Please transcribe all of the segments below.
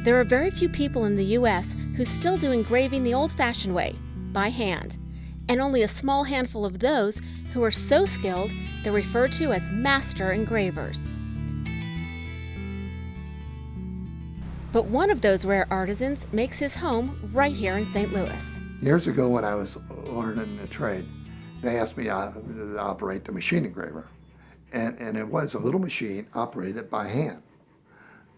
There are very few people in the U.S. who still do engraving the old-fashioned way, by hand, and only a small handful of those who are so skilled they're referred to as Master Engravers. But one of those rare artisans makes his home right here in St. Louis. Years ago when I was learning the trade, they asked me to operate the machine engraver. And it was a little machine operated by hand.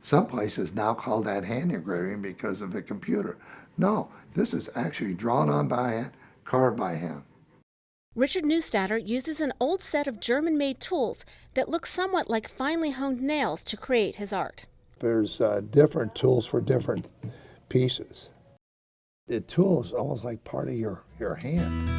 Some places now call that hand engraving because of the computer. No, this is actually drawn on by hand, carved by hand. Richard Neustaedter uses an old set of German-made tools that look somewhat like finely honed nails to create his art. There's different tools for different pieces. The tool is almost like part of your hand.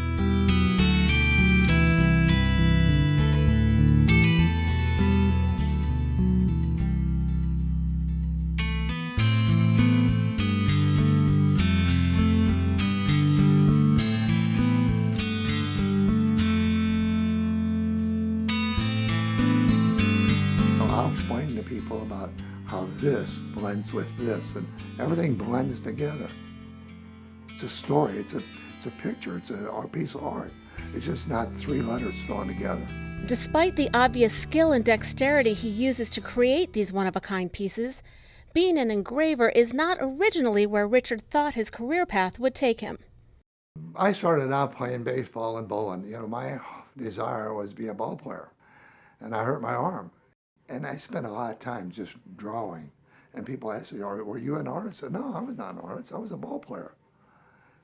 I'll explain to people about how this blends with this, and everything blends together. It's a story, it's a picture, it's a piece of art. It's just not three letters thrown together. Despite the obvious skill and dexterity he uses to create these one-of-a-kind pieces, being an engraver is not originally where Richard thought his career path would take him. I started out playing baseball and bowling. You know, my desire was to be a ball player, and I hurt my arm. And I spent a lot of time just drawing. And people asked me, were you an artist? I said, no, I was not an artist. I was a ball player.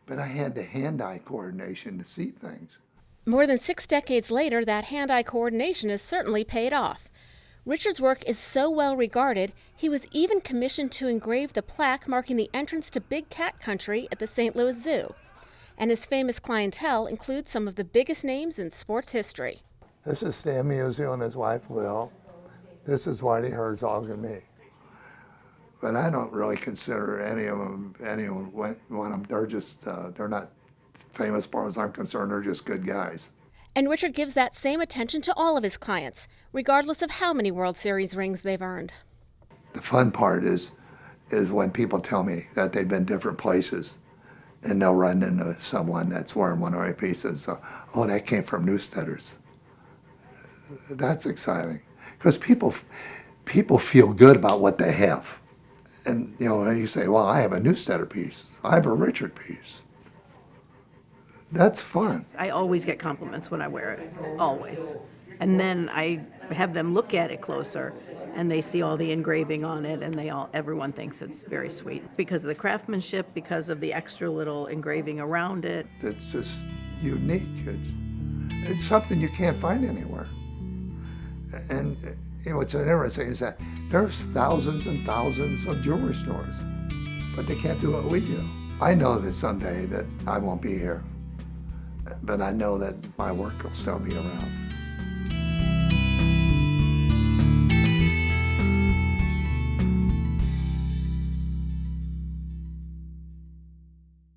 But I had the hand-eye coordination to see things. More than 6 decades later, that hand-eye coordination has certainly paid off. Richard's work is so well regarded, he was even commissioned to engrave the plaque marking the entrance to Big Cat Country at the St. Louis Zoo. And his famous clientele includes some of the biggest names in sports history. This is Stan Musial and his wife, Lil. This is Whitey Herzog and me. But I don't really consider any of them, they're just, they're not famous as far as I'm concerned, they're just good guys. And Richard gives that same attention to all of his clients, regardless of how many World Series rings they've earned. The fun part is when people tell me that they've been different places and they'll run into someone that's wearing one of my pieces. So, oh, that came from Neustaedter's. That's exciting. Because people feel good about what they have. And you know, you say, well, I have a Neustaedter piece. I have a Richard piece. That's fun. I always get compliments when I wear it, always. And then I have them look at it closer and they see all the engraving on it and everyone thinks it's very sweet. Because of the craftsmanship, because of the extra little engraving around it. It's just unique. It's something you can't find anywhere. And you know, what's interesting is that there's thousands and thousands of jewelry stores, but they can't do what we do. I know that someday that I won't be here, but I know that my work will still be around.